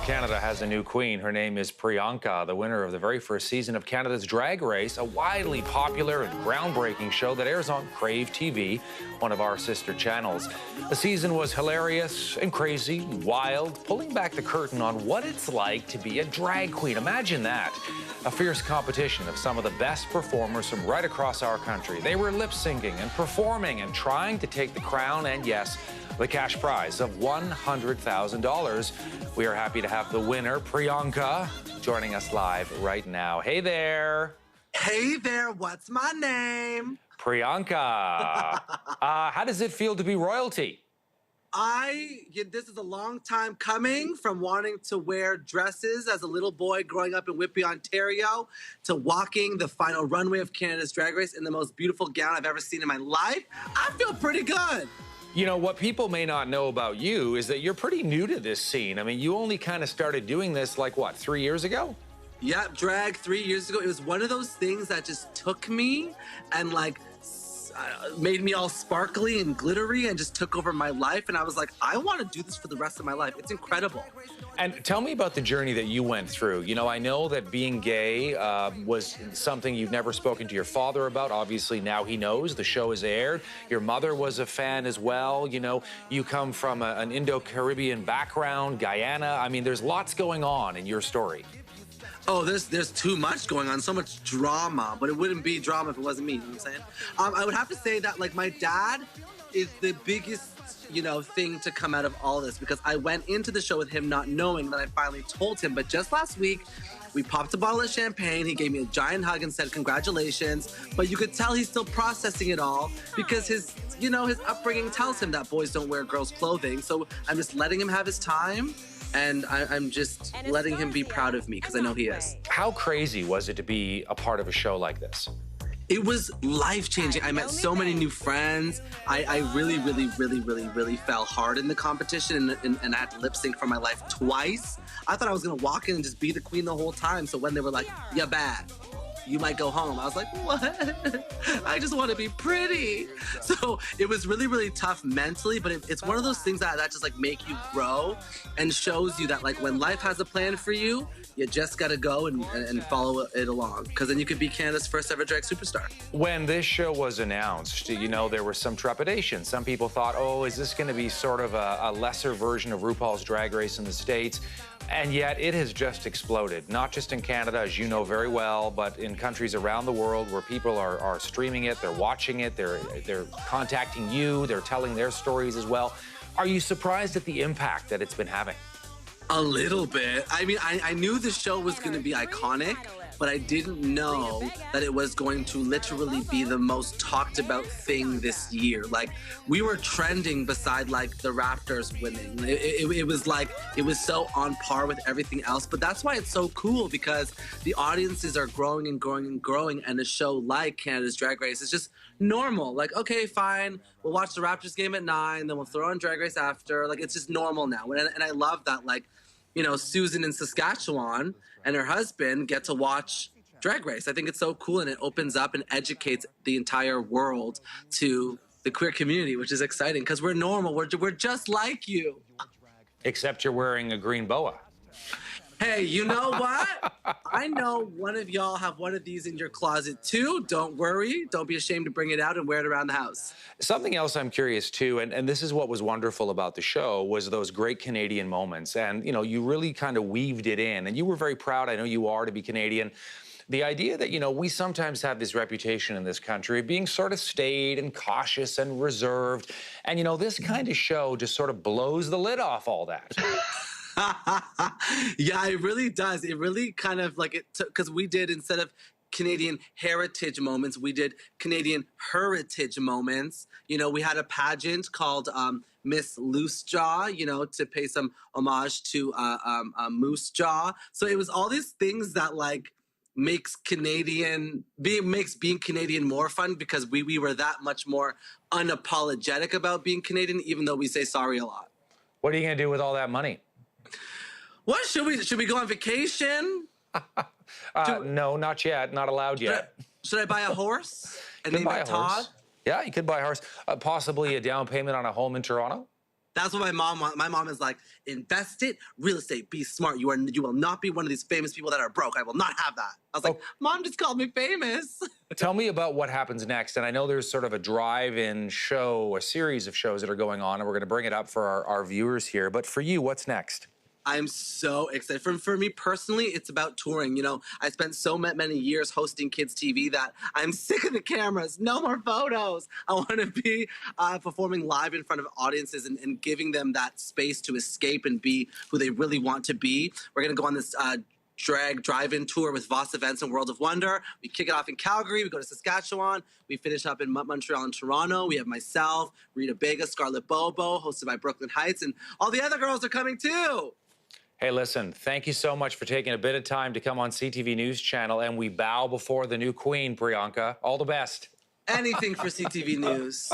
Canada has a new queen. Her name is Priyanka, the winner of the very first season of Canada's Drag Race, a widely popular and groundbreaking show that airs on Crave TV, one of our sister channels. The season was hilarious and crazy, wild, pulling back the curtain on what it's like to be a drag queen. Imagine that. A fierce competition of some of the best performers from right across our country. They were lip-syncing and performing and trying to take the crown and, yes, the cash prize of $100,000. We are happy to have the winner, Priyanka, joining us live right now. Hey there. Hey there, what's my name? Priyanka. How does it feel to be royalty? This is a long time coming, from wanting to wear dresses as a little boy growing up in Whitby, Ontario, to walking the final runway of Canada's Drag Race in the most beautiful gown I've ever seen in my life. I feel pretty good. You know, what people may not know about you is that you're pretty new to this scene. I mean, you only kind of started doing this, like, what, 3 years ago? Yep, drag 3 years ago. It was one of those things that just took me and, like, made me all sparkly and glittery and just took over my life. And I was like, I want to do this for the rest of my life. It's incredible. And tell me about the journey that you went through. You know, I know that being gay was something you've never spoken to your father about. Obviously, now he knows. The show is aired. Your mother was a fan as well. You know, you come from an Indo-Caribbean background, Guyana. I mean, there's lots going on in your story. Oh, there's too much going on, so much drama, but it wouldn't be drama if it wasn't me, you know what I'm saying? I would have to say that, like, my dad is the biggest, you know, thing to come out of all this, because I went into the show with him not knowing that I finally told him. But just last week, we popped a bottle of champagne, he gave me a giant hug and said congratulations, but you could tell he's still processing it all because his upbringing tells him that boys don't wear girls' clothing, so I'm just letting him have his time. And I'm just letting him be proud of me, because I know he is. How crazy was it to be a part of a show like this? It was life-changing. I met so many new friends. I really fell hard in the competition, and I had to lip sync for my life twice. I thought I was gonna walk in and just be the queen the whole time. So when they were like, "You're bad, you might go home," I was like, what? I just want to be pretty. So it was really tough mentally, but it's one of those things that just, like, make you grow and shows you that, like, when life has a plan for you, you just got to go and follow it along, because then you could be Canada's first ever drag superstar. When this show was announced, you know, there was some trepidation. Some people thought, oh, is this going to be sort of a lesser version of RuPaul's Drag Race in the States? And yet it has just exploded, not just in Canada, as you know very well, but in countries around the world where people are streaming it, they're watching it, they're contacting you, they're telling their stories as well. Are you surprised at the impact that it's been having? A little bit. I mean, I knew the show was going to be iconic, but I didn't know that it was going to literally be the most talked about thing this year. Like, we were trending beside, like, the Raptors winning. It was like, it was so on par with everything else. But that's why it's so cool, because the audiences are growing and growing and growing, and a show like Canada's Drag Race is just normal. Like, okay, fine, we'll watch the Raptors game at 9, then we'll throw on Drag Race after. Like, it's just normal now. And I love that, like, you know, Susan in Saskatchewan and her husband get to watch Drag Race. I think it's so cool, and it opens up and educates the entire world to the queer community, which is exciting, because we're normal. We're just like you. Except you're wearing a green boa. Hey, you know what? I know one of y'all have one of these in your closet too. Don't worry. Don't be ashamed to bring it out and wear it around the house. Something else I'm curious too, and this is what was wonderful about the show, was those great Canadian moments. And, you know, you really kind of weaved it in, and you were very proud, I know you are, to be Canadian. The idea that, you know, we sometimes have this reputation in this country of being sort of staid and cautious and reserved. And, you know, this kind of show just sort of blows the lid off all that. Yeah, it really does. It really kind of, like, because we did, instead of Canadian heritage moments, we did Canadian heritage moments. You know, we had a pageant called Miss Loose Jaw, you know, to pay some homage to Moose Jaw. So it was all these things that, like, makes being Canadian more fun, because we were that much more unapologetic about being Canadian, even though we say sorry a lot. What are you going to do with all that money? What, should we go on vacation? No, not yet. Not allowed yet. Should I buy a horse and You could name buy it a horse. Todd? Yeah, you could buy a horse. Possibly a down payment on a home in Toronto. That's what my mom wants. My mom is like, invest it, real estate, be smart. You will not be one of these famous people that are broke. I will not have that. I was like, Mom just called me famous. Tell me about what happens next. And I know there's sort of a drive-in show, a series of shows that are going on, and we're going to bring it up for our viewers here. But for you, what's next? I'm so excited. For me personally, it's about touring. You know, I spent so many years hosting kids TV that I'm sick of the cameras. No more photos. I want to be performing live in front of audiences and giving them that space to escape and be who they really want to be. We're going to go on this drag drive-in tour with Voss Events and World of Wonder. We kick it off in Calgary. We go to Saskatchewan. We finish up in Montreal and Toronto. We have myself, Rita Bega, Scarlett Bobo, hosted by Brooklyn Heights, and all the other girls are coming too. Hey, listen, thank you so much for taking a bit of time to come on CTV News Channel, and we bow before the new queen, Priyanka. All the best. Anything for CTV News.